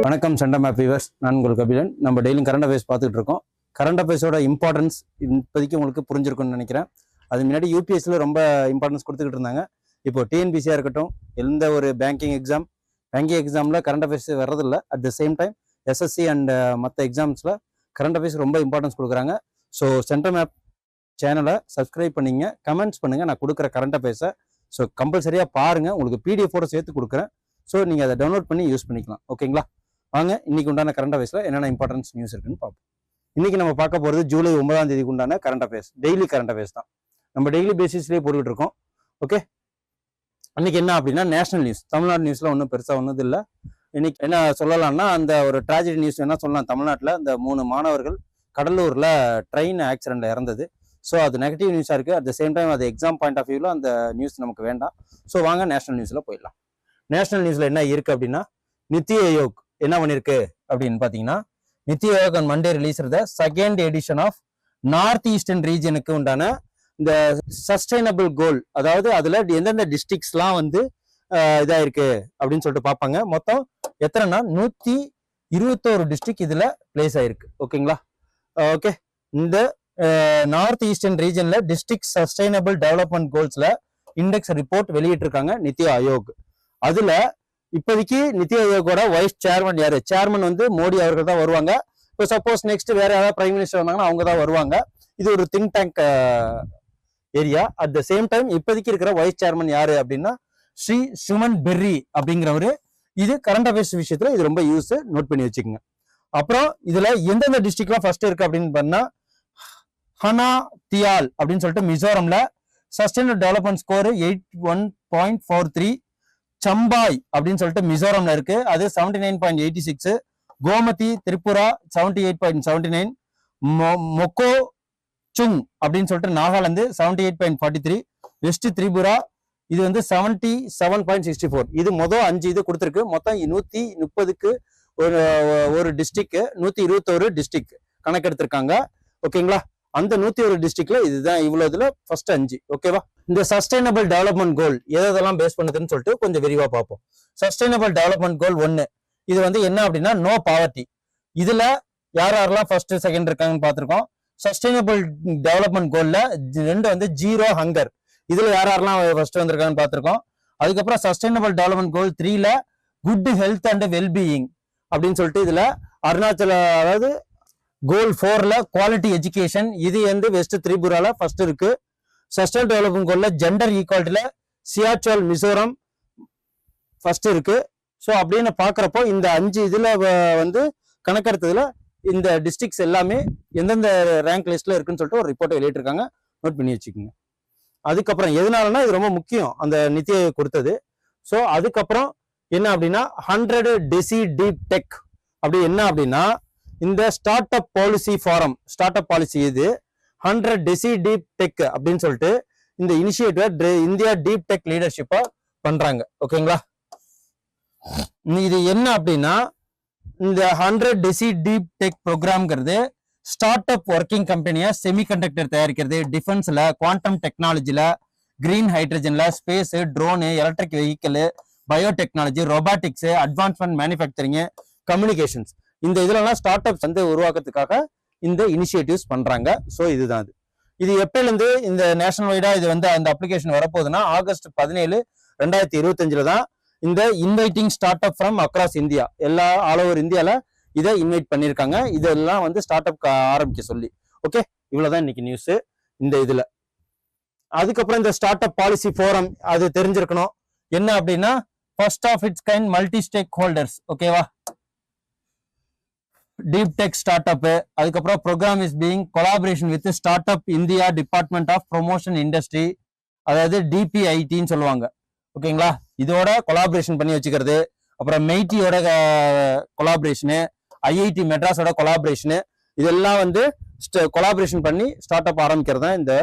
வணக்கம் centum app viewers, நான் உங்கள் கபிலன். நம்ம டெய்லியும் கரண்ட் அஃபேர்ஸ் பார்த்துட்டு இருக்கோம். கரண்ட் அஃபேர்ஸோட இம்பார்ட்டன்ஸ் இப்போதைக்கு உங்களுக்கு புரிஞ்சிருக்கும்னு நினைக்கிறேன். அது முன்னாடி யூபிஎஸ்சியில் ரொம்ப இம்பார்ட்டன்ஸ் கொடுத்துக்கிட்டு இருந்தாங்க. இப்போ டிஎன்பிசியாக இருக்கட்டும், எந்த ஒரு பேங்கிங் எக்ஸாமில் கரண்ட் அஃபேர்ஸ் வர்றதில்ல. At the same time SSC and மற்ற எக்ஸாம்ஸில் கரண்ட் அஃபேர்ஸ் ரொம்ப இம்பார்ட்டன்ஸ் கொடுக்குறாங்க. ஸோ சென்டம் ஆப் சேனலை சப்ஸ்கிரைப் பண்ணிங்க, கமெண்ட்ஸ் பண்ணுங்கள். நான் கொடுக்குற கரண்ட் அஃபேர்ஸை ஸோ கம்பல்சரியாக பாருங்கள். உங்களுக்கு பிடிஎஃபோட சேர்த்து கொடுக்குறேன். ஸோ நீங்கள் அதை டவுன்லோட் பண்ணி யூஸ் பண்ணிக்கலாம். ஓகேங்களா? வாங்க இன்னைக்கு உண்டான கரண்ட் அஃபேர்ஸ்ல என்னென்ன இம்பார்ட்டன்ஸ் நியூஸ் இருக்குன்னு பார்ப்போம். இன்னைக்கு நம்ம பார்க்க போகிறது ஜூலை 9ஆம் தேதிக்கு உண்டான current affairs. Daily current affairs தான் நம்ம டெய்லி பேசிஸ்லேயே போட்டுக்கிட்டு இருக்கோம். ஓகே, இன்னைக்கு என்ன அப்படின்னா நேஷனல் நியூஸ். தமிழ்நாடு நியூஸ்ல ஒன்றும் பெருசாக ஒன்றும் இல்லை. இன்னைக்கு என்ன சொல்லலாம்னா, அந்த ஒரு ட்ராஜடி நியூஸ் என்ன சொல்லலாம். தமிழ்நாட்டில் இந்த 3 மாணவர்கள் கடலூர்ல ட்ரெயின் ஆக்சிடென்ட்ல இறந்தது. ஸோ அது நெகட்டிவ் நியூஸாக இருக்குது. அட் த சேம் டைம் அது எக்ஸாம் பாயிண்ட் ஆஃப் வியூவில் அந்த நியூஸ் நமக்கு வேண்டாம். ஸோ வாங்க நேஷனல் நியூஸில் போயிடலாம். நேஷனல் நியூஸில் என்ன இருக்குது அப்படின்னா, நித்தி ஆயோக் என்ன பண்ணிருக்கு அப்படின்னு பாத்தீங்கன்னா, Niti Aayog on Monday release the second edition of north eastern ரீஜனுக்கு உண்டான இந்த சஸ்டைனபிள் கோல். அதாவது அதுல எந்தெந்த டிஸ்ட்ரிக்ட்ஸ்லாம் வந்து இதாயிருக்கு அப்படின்னு சொல்லிட்டு பார்ப்பாங்க. மொத்தம் எத்தனைனா 121 டிஸ்ட்ரிக்ட் இதுல பிளேஸ் ஆயிருக்கு. ஓகேங்களா? ஓகே, இந்த நார்த் ஈஸ்டர்ன் ரீஜன்ல டிஸ்ட்ரிக்ட் சஸ்டைனபிள் டெவலப்மெண்ட் கோல்ஸ்ல இண்டெக்ஸ் ரிப்போர்ட் வெளியிட்டிருக்காங்க நித்தி ஆயோக். அதுல இப்போதைக்கு நித்தி ஆயோகோட வைஸ் சேர்மன் யாரு? சேர்மன் வந்து மோடி அவர்கள் தான் வருவாங்க. இப்போ சப்போஸ் நெக்ஸ்ட் வேற யாராவது பிரைம் மினிஸ்டர் வந்தாங்கன்னா அவங்க தான் வருவாங்க. இது ஒரு think tank area. At the same time இப்போதைக்கு இருக்கிற வைஸ் சேர்மன் யாரு அப்படின்னா ஸ்ரீ சுமன் பெர்ரி அப்படிங்கிறவரு. இது கரண்ட் அஃபேர்ஸ் விஷயத்துல இது ரொம்ப யூஸ், நோட் பண்ணி வச்சுக்கோங்க. அப்புறம் இதுல எந்தெந்த டிஸ்ட்ரிக்ட்லாம் ஃபர்ஸ்ட் இருக்கு அப்படின்னு பண்ணா, ஹனா தியால் அப்படின்னு சொல்லிட்டு மிசோரம்ல சஸ்டைனபிள் டெவலப்மெண்ட் ஸ்கோர் 81.43. சம்பாய் அப்படின்னு சொல்லிட்டு மிசோரம்ல இருக்கு, அது 79.86. கோமதி திரிபுரா 78.79. மொக்கோ சுங் அப்படின்னு சொல்லிட்டு நாகாலாந்து 78.43. வெஸ்ட் திரிபுரா இது வந்து 77.64. இது மொதல் 5 இது கொடுத்துருக்கு. மொத்தம் 130க்கு ஒரு டிஸ்ட்ரிக்ட், 121 டிஸ்ட்ரிக்ட் கணக்கெடுத்திருக்காங்க. ஓகேங்களா? அந்த 101 டிஸ்ட்ரிக்ட்ல இதுதான் இவ்வளவு இதுல ஃபர்ஸ்ட் 5. ஓகேவா? இந்த சஸ்டைனபிள் டெவலப்மெண்ட் கோல் எதெல்லாம் பேஸ் பண்ணுதுன்னு சொல்லிட்டு கொஞ்சம் விரிவா பார்ப்போம். சஸ்டைனபிள் டெவலப்மெண்ட் கோல் 1 இது வந்து என்ன அப்படின்னா நோ பாவர்ட்டி. இதுல யாரெல்லாம் ஃபர்ஸ்ட் செகண்ட் இருக்காங்கன்னு பார்த்திருக்கோம். சஸ்டைனபிள் டெவலப்மெண்ட் கோல்ல 2 வந்து ஜீரோ ஹங்கர். இதுல யாரெல்லாம் ஃபர்ஸ்ட் வந்திருக்காங்கன்னு பார்த்திருக்கோம். அதுக்கப்புறம் சஸ்டைனபிள் டெவலப்மெண்ட் கோல் 3ல குட் ஹெல்த் அண்ட் வெல்பீயிங் அப்படின்னு சொல்லிட்டு இதுல அருணாச்சல, அதாவது கோல் 4ல குவாலிட்டி எஜுகேஷன். இது வந்து வெஸ்ட் திரிபுரால ஃபர்ஸ்ட் இருக்கு. சஸ்டைனபிள் டெவலப்மெண்ட் கோல்ல ஜெண்டர் ஈக்குவாலிட்டியில சியாச்சல் மிசோரம் ஃபர்ஸ்ட் இருக்கு. ஸோ அப்படின்னு பாக்குறப்போ இந்த 5 இதுல வந்து கணக்கெடுத்ததுல இந்த டிஸ்ட்ரிக்ட்ஸ் எல்லாமே எந்தெந்த ரேங்க் லிஸ்ட்ல இருக்குன்னு சொல்லிட்டு ஒரு ரிப்போர்ட்டை வெளியிட்டிருக்காங்க. நோட் பண்ணி வச்சுக்கோங்க. அதுக்கப்புறம் எதனாலன்னா இது ரொம்ப முக்கியம் அந்த நித்தி ஆயோக் கொடுத்தது. ஸோ அதுக்கப்புறம் என்ன அப்படின்னா 100 டெசி டீப் டெக். அப்படி என்ன அப்படின்னா இந்த start up policy forum, start up policy இது 100 டெசி டீப் டெக் அப்படின்னு சொல்லிட்டு இந்த இனிஷியேட்டிவ் இந்தியா டீப் டெக் லீடர்ஷிப்பா பண்றாங்க. ஓகேங்களா? இது என்ன அப்படின்னா இந்த 100 டெசி டீப் டெக் ப்ரோக்ராம்ங்கிறது ஸ்டார்ட் அப் ஒர்க்கிங் கம்பெனியா செமிகண்டக்டர் தயாரிக்கிறது, டிஃபென்ஸ்ல, குவாண்டம் டெக்னாலஜில, கிரீன் ஹைட்ரஜன்ல, space, drone, electric vehicle, biotechnology, robotics, advancement manufacturing, communications, இந்த இதுலலாம் ஸ்டார்ட் அப்ஸ் வந்து உருவாக்குறதுக்காக இந்த இனிஷியேட்டிவ்ஸ் பண்றாங்க. ஸோ இதுதான் இது எப்பயிலிருந்து இந்த நேஷனல் வைடா இது வந்து அந்த அப்ளிகேஷன் வரப்போகுதுன்னா ஆகஸ்ட் 17, 2025 தான் இந்த inviting start up from across India, எல்லா ஆல் ஓவர் இந்தியால இதை இன்வைட் பண்ணியிருக்காங்க. இதெல்லாம் வந்து ஸ்டார்ட் அப் ஆரம்பிக்க சொல்லி. ஓகே, இவ்வளவுதான் இன்னைக்கு நியூஸ் இந்த இதுல. அதுக்கப்புறம் இந்த ஸ்டார்ட் அப் பாலிசி ஃபோரம் அது தெரிஞ்சிருக்கணும். என்ன அப்படின்னா first of its kind multi stakeholders. ஓகேவா? Deep tech start up. அதுக்கப்புறம் programme is being collaboration with start up India department of promotion industry, அதாவது டிபிஐடின்னு சொல்லுவாங்க. ஓகேங்களா? இதோட கொலாபரேஷன் பண்ணி வச்சுக்கிறது. அப்புறம் மெய்டியோட கொலாபரேஷனு, ஐஐடி மெட்ராஸோட கொலாபரேஷனு, இதெல்லாம் வந்து கொலாபரேஷன் பண்ணி ஸ்டார்ட் அப் ஆரம்பிக்கிறது தான் இந்த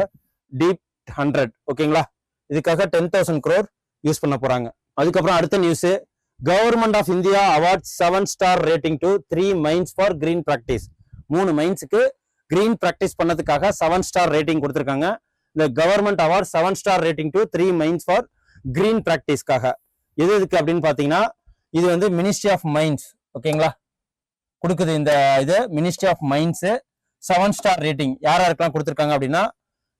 டீப் 100. ஓகேங்களா? இதுக்காக 10,000 crore யூஸ் பண்ண போறாங்க. அதுக்கப்புறம் அடுத்த news, government of India award 7-star rating to 3 mines for green practice. 3 மைன்ஸுக்கு கிரீன் பிராக்டிஸ் பண்ணதுக்காக 7-star ரேட்டிங் கொடுத்துருக்காங்க. இந்த government award 7-star rating to 3 mines for green பிராக்டிஸ்க்காக. எதுக்கு அப்படின்னு பாத்தீங்கன்னா இது வந்து மினிஸ்ட்ரி ஆஃப் மைன்ஸ் ஓகேங்களா கொடுக்குது. இந்த இது ministry of mines 7-star rating யாருக்கெல்லாம் கொடுத்துருக்காங்க அப்படின்னா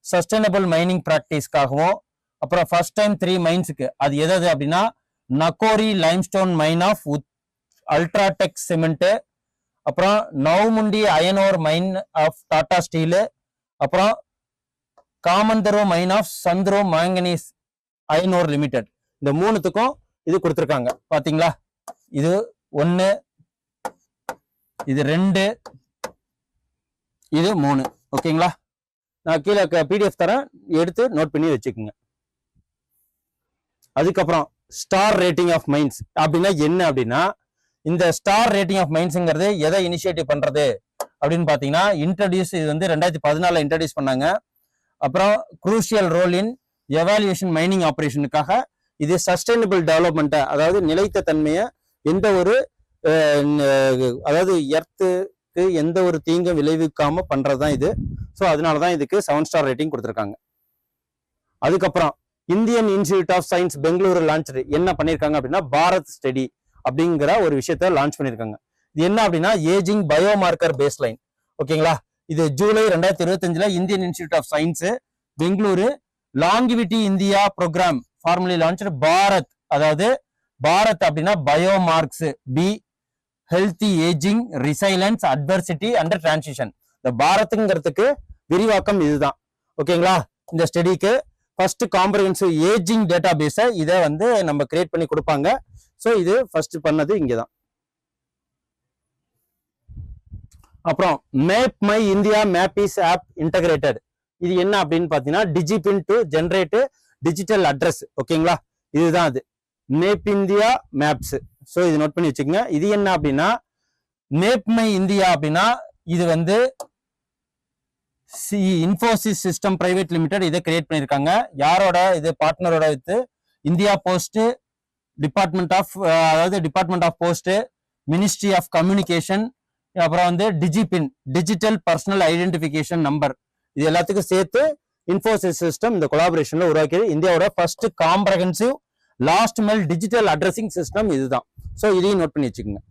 சஸ்டைனபிள் மைனிங் பிராக்டிஸ்க்காகவும், அப்புறம் ஃபர்ஸ்ட் டைம் 3 மைன்ஸுக்கு. அது எது அப்படின்னா நக்கோரி limestone mine of UltraTech cement, அப்புறம் Noamundi iron ore mine of Tata steel, அப்புறம் காமந்தரோ மைன் ஆஃப் சந்திரோ மாங்கனீஸ் அயனோர் லிமிடெட். இந்த 3த்துக்கும் இது கொடுத்துருக்காங்க பாத்தீங்களா. இது 1, இது 2, இது 3 ஓகேங்களா. நான் கீழே பிடிஎஃப் தரேன், எடுத்து நோட் பண்ணி வச்சுக்கோங்க. அதுக்கப்புறம் ஸ்டார் ரேட்டிங் ஆஃப் மைன்ஸ் அப்படின்னா என்ன அப்படின்னா இந்த ஸ்டார் ரேட்டிங் ஆஃப் மைன்ஸ்ங்கிறது எதை இனிஷியேட்டிவ் பண்றது அப்படின்னு பாத்தீங்கன்னா இன்ட்ரடியூஸ் இது வந்து 2014 இன்ட்ரடியூஸ் பண்ணாங்க. அப்புறம் crucial role in evaluation mining ஆபரேஷனுக்காக இது சஸ்டைனபிள் டெவலப்மெண்ட்டை, அதாவது நிலைத்த தன்மையை எந்த ஒரு அதாவது எர்த்துக்கு எந்த ஒரு தீங்கும் விளைவிக்காம பண்றதுதான் இது. ஸோ அதனாலதான் இதுக்கு 7-star ரேட்டிங் கொடுத்துருக்காங்க. அதுக்கப்புறம் Indian Institute of Science Bengaluru launch என்ன பண்ணிருக்காங்க அப்படின்னா பாரத் ஸ்டடி அப்படிங்கிற ஒரு விஷயத்த லான்ச் பண்ணிருக்காங்க. இது என்ன அப்படின்னா ஏஜிங் பயோமார்க்கர் பேஸ்லைன் ஓகேங்களா. இது July 2025 Indian Institute of Science Bengaluru longevity India programme formally launch Bharat, அதாவது பாரத் அப்படின்னா பயோமார்க்ஸ் பி healthy ageing resilience adversity and transition. இந்த பாரத்ங்கிறதுக்கு விரிவாக்கம் இதுதான் ஓகேங்களா. இந்த ஸ்டடிக்கு ஃபர்ஸ்ட் காம்ப்ரிஹென்சிவ் ஏஜிங் டேட்டா பேஸை இதை வந்து நம்ம கிரியேட் பண்ணி கொடுப்பாங்க. ஸோ இது ஃபர்ஸ்ட் பண்ணது இங்கதான். அப்புறம் MapmyIndia Mappls app integrated. இது என்ன அப்படின்னு பாத்தீங்கன்னா DIGIPIN to generate digital address ஓகேங்களா. இதுதான் அது மேப் இந்தியா மேப்ஸ். ஸோ இது நோட் பண்ணி வச்சுக்கோங்க. இது என்ன அப்படின்னா மேப் மை இந்தியா அப்படின்னா இது வந்து இன்ஃபோசிஸ் சிஸ்டம் பிரைவேட் லிமிடெட் இதை கிரியேட் பண்ணியிருக்காங்க. யாரோட இது பார்ட்னரோட with India post department of அதாவது department of post, ministry of communication, அப்புறம் வந்து DIGIPIN digital personal identification number, இது எல்லாத்துக்கும் சேர்த்து இன்ஃபோசிஸ் சிஸ்டம் இந்த கொலாபரேஷன்ல உருவாக்கி இந்தியாவோட first comprehensive last mile digital addressing system இதுதான். ஸோ இதையும் நோட் பண்ணி வச்சுக்கோங்க.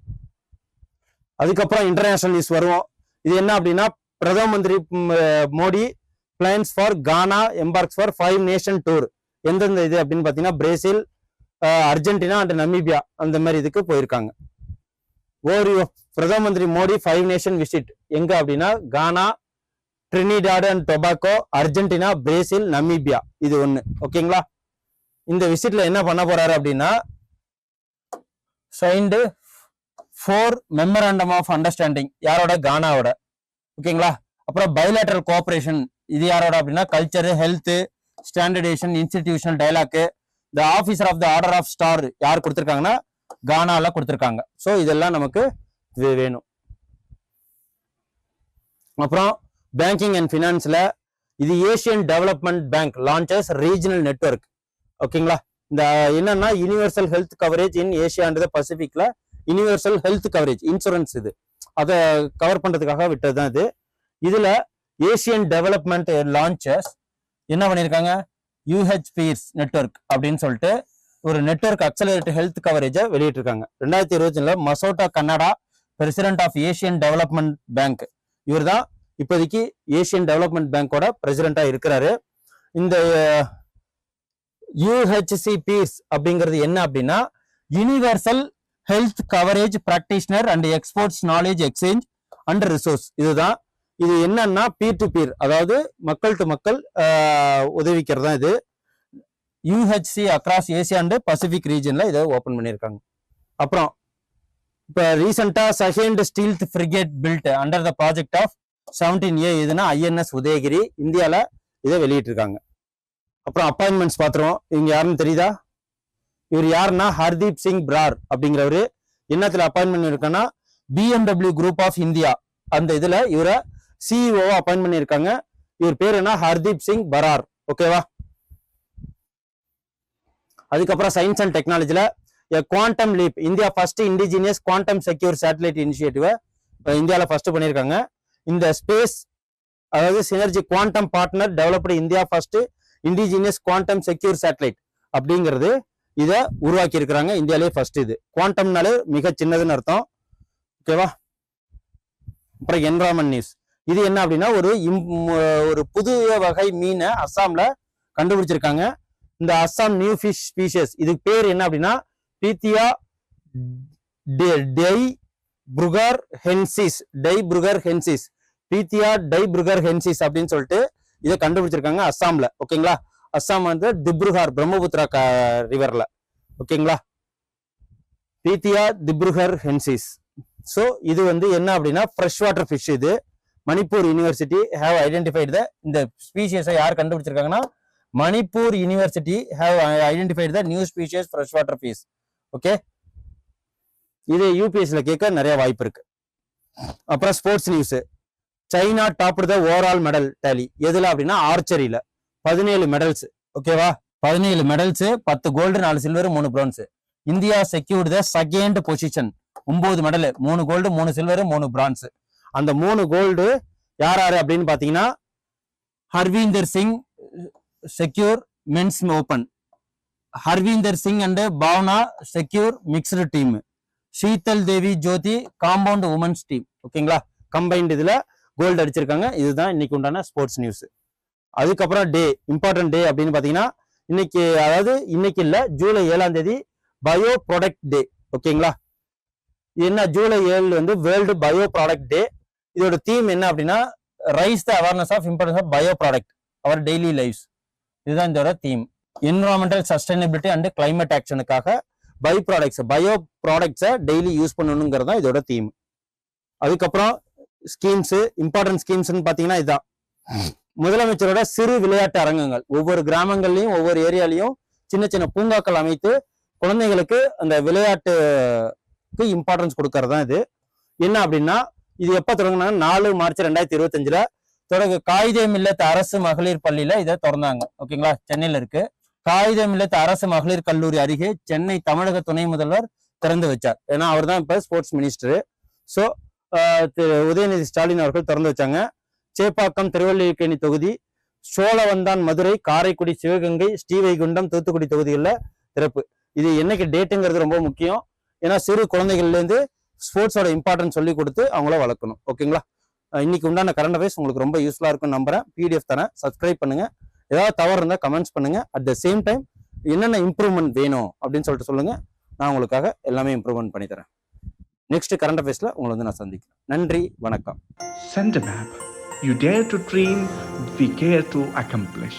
அதுக்கப்புறம் இன்டர்நேஷனல் நியூஸ் வருவோம். இது என்ன அப்படின்னா பிரதம மந்திரி Modi plans for Ghana embarks for 5 nation tour. எந்தெந்த இது அப்படின்னு பாத்தீங்கன்னா பிரேசில், அர்ஜென்டினா அண்ட் நமீபியா அந்த மாதிரி இதுக்கு போயிருக்காங்க. ஒரு பிரதம மந்திரி மோடி 5 நேஷன் விசிட் எங்க அப்படின்னா Ghana, Trinidad and Tobago, Argentina, Brazil, Namibia இது 1 ஓகேங்களா. இந்த விசிட்ல என்ன பண்ண போறாரு அப்படின்னா சைன்டு 4 மெமராண்டம் ஆஃப் அண்டர்ஸ்டாண்டிங் யாரோட கானாவோட ஓகேங்களா. அப்புறம் பைலேட்டரல் கோஆபரேஷன் இது யாரோட அப்படின்னா culture, health, standardisation, institutional dialogue, the officer of the order of star யார் கொடுத்திருக்காங்கன்னா கானால கொடுத்திருக்காங்க. ஸோ இதெல்லாம் நமக்கு வேணும். அப்புறம் பேங்கிங் அண்ட் பினான்ஸ்ல இது Asian development bank launches regional network ஓகேங்களா. இந்த என்னன்னா universal health coverage in Asia and பசிபிக்ல யூனிவர்சல் ஹெல்த் கவரேஜ் இன்சூரன்ஸ் இது அதை கவர் பண்றதுக்காக விட்டதுதான் இது. இதுல ஏசியன் டெவலப்மெண்ட் லான்ச்சஸ் என்ன பண்ணிருக்காங்க யூஹெச்பிஸ் நெட்வொர்க் அப்படின்னு சொல்லிட்டு ஒரு நெட்வொர்க் அக்சலரேட் ஹெல்த் கவரேஜை வெளியிட்டிருக்காங்க. 2021 Masato Kanda president of Asian development bank இவர் தான் இப்போதைக்கு ஏசியன் டெவலப்மெண்ட் பேங்கோட பிரசிடென்டா இருக்கிறாரு. இந்த யூஹெச்சிபிஸ் அப்படிங்கிறது என்ன அப்படின்னா universal health coverage practitioner and exports knowledge exchange and resource. இதுதான் இது என்னன்னா பீர் டு பீர், அதாவது மக்கள் டு மக்கள் உதவிக்கிறதா இது. UHC across Asia and Pacific ரீஜன்ல இதை ஓபன் பண்ணியிருக்காங்க. அப்புறம் இப்ப ரீசெண்டா second stealth frigate built under the project of 17A இதுனா ஐஎன்எஸ் உதயகிரி இந்தியால இதை வெளியிட்டு இருக்காங்க. அப்புறம் அப்பாயின்மெண்ட்ஸ் பாத்துருவோம். இவங்க யாருன்னு தெரியுதா? இவர் யாருன்னா ஹர்தீப் சிங் பிரார் அப்படிங்கிறவரு என்னத்துல அப்பாயின்மெண்ட் இருக்குன்னா BMW குரூப் ஆஃப் இந்தியா அந்த இதுல இவரை சிஇஓ அப்பாயின்ட் பண்ணியிருக்காங்க. இவர் பேர் என்ன ஹர்தீப் சிங் பரார் ஓகேவா. அதுக்கப்புறம் சயின்ஸ் அண்ட் டெக்னாலஜில quantum leap India first indigenous quantum secure satellite initiative இந்தியாவில் ஃபர்ஸ்ட் பண்ணியிருக்காங்க. இந்த ஸ்பேஸ் அதாவது synergy quantum partner developed India first indigenous quantum secure satellite அப்படிங்கிறது இதை உருவாக்கி இருக்கிறாங்க. இந்தியாலேயே ஃபர்ஸ்ட். இது குவாண்டம்னாலே மிக சின்னதுன்னு அர்த்தம். ஓகேவா? அப்புறம் என்விரான்மெண்ட் நியூஸ். இது என்ன அப்படின்னா ஒரு புதிய வகை மீனை அஸ்ஸாம்ல கண்டுபிடிச்சிருக்காங்க. இந்த அஸ்ஸாம் நியூ ஃபிஷ் ஸ்பீஷஸ், இதுக்கு பேர் என்ன அப்படின்னா பீத்தியா டைப்ருகர் ஹென்சிஸ் பீத்தியா டைப்ருகர் ஹென்சிஸ் அப்படின்னு சொல்லிட்டு இதை கண்டுபிடிச்சிருக்காங்க அஸ்ஸாம்ல. ஓகேங்களா? அஸ்ஸாம் வந்து திப்ருகார் பிரம்மபுத்திரா ரிவர்ல. ஓகேங்களா? பீத்தியா திப்ருகர் ஹென்சிஸ். ஸோ இது வந்து என்ன அப்படின்னா ஃப்ரெஷ் வாட்டர் ஃபிஷ். இது மணிப்பூர் யூனிவர்சிட்டி ஹேவ் ஐடென்டிஃபைடு இந்த ஸ்பீஷியஸை யார் கண்டுபிடிச்சிருக்காங்கன்னா Manipur university have identified the new species fresh water fish. Okay, இது யூபிஎஸ்ல கேட்க நிறைய வாய்ப்பு இருக்கு. அப்புறம் sports news. China top the overall medal tally. எதுல அப்படின்னா ஆர்ச்சரியில 17 மெடல்ஸ். ஓகேவா? 17 medals, 10 gold, 4 silver, 3 bronze. India secured the second position. 9 medal, 3 gold, 3 silver, 3 bronze. அந்த 3 கோல்டு யார் யாரு அப்படின்னு பாத்தீங்கன்னா Harvinder Singh secure men's open, Harvinder Singh and Bhavana secure mixed team, Sheetal Devi Jyothi compound women's team. ஓகேங்களா? கம்பைன்ட் இதுல கோல்டு அடிச்சிருக்காங்க. இதுதான் இன்னைக்கு உண்டான ஸ்போர்ட்ஸ் நியூஸ். அதுக்கப்புறம் டே, இம்பார்ட்டன்ட் டே அப்படின்னு பாத்தீங்கன்னா இன்னைக்கு, அதாவது இன்னைக்கு இல்ல, ஜூலை 7ஆம் தேதி பயோ ப்ராடக்ட் டே. ஓகேங்களா? என்ன ஜூலை 7 வந்து வேர்ல்டு பயோ ப்ராடக்ட் டே. இதோட தீம் என்ன அப்படின்னா raise the awareness of importance of bio product our daily lifes. இதுதான் இதோட theme. Environmental sustainability and climate ஆக்ஷனுக்காக பயோ ப்ராடக்ட்ஸை டெய்லி யூஸ் பண்ணணுங்கிறது தான் இதோட தீம். அதுக்கப்புறம் ஸ்கீம்ஸ், இம்பார்ட்டன்ட் ஸ்கீம்ஸ்ன்னு பாத்தீங்கன்னா இதுதான். முதலமைச்சரோட சிறு விளையாட்டு அரங்கங்கள். ஒவ்வொரு கிராமங்கள்லயும் ஒவ்வொரு ஏரியாலையும் சின்ன சின்ன பூங்காக்கள் அமைத்து குழந்தைகளுக்கு அந்த விளையாட்டுக்கு இம்பார்ட்டன்ஸ் கொடுக்கறது தான் இது. என்ன அப்படின்னா இது எப்ப தொடங்கினா 4 மார்ச் 2025 தொடங்க காயிதே மில்லத் அரசு மகளிர் பள்ளியில இதை திறந்தாங்க. ஓகேங்களா? சென்னையில இருக்கு. காயிதே மில்லத் அரசு மகளிர் கல்லூரி அருகே சென்னை தமிழக துணை முதல்வர் திறந்து வச்சார். ஏன்னா அவர் தான் இப்ப sports minister. So Udhayanidhi Stalin அவர்கள் திறந்து வச்சாங்க. சேப்பாக்கம் திருவல்லிக்கேணி தொகுதி, சோழவந்தான் மதுரை, காரைக்குடி சிவகங்கை, ஸ்ரீவைகுண்டம் தூத்துக்குடி தொகுதிகளில் திறப்பு. இது என்னைக்கு டேட்டுங்கிறது ரொம்ப முக்கியம். ஏன்னா சிறு குழந்தைகள்ல இருந்து ஸ்போர்ட்ஸோட இம்பார்ட்டன்ஸ் சொல்லி கொடுத்து அவங்கள வளர்க்கணும். ஓகேங்களா? இன்னைக்கு உண்டான கரண்ட் அஃபேர்ஸ் உங்களுக்கு ரொம்ப யூஸ்ஃபுல்லா இருக்கும்னு நம்புறேன். பிடிஎஃப் தரேன், சப்ஸ்கிரைப் பண்ணுங்க. ஏதாவது தவறு இருந்தால் கமெண்ட்ஸ் பண்ணுங்க. அட் த சேம் டைம் என்னென்ன இம்ப்ரூவ்மெண்ட் வேணும் அப்படின்னு சொல்லிட்டு சொல்லுங்க. நான் உங்களுக்காக எல்லாமே இம்ப்ரூவ்மெண்ட் பண்ணி தரேன். நெக்ஸ்ட் கரண்ட் அஃபேர்ஸ்ல உங்களை வந்து நான் சந்திக்கிறேன். நன்றி, வணக்கம். Send a map. You dare to dream, we care to accomplish.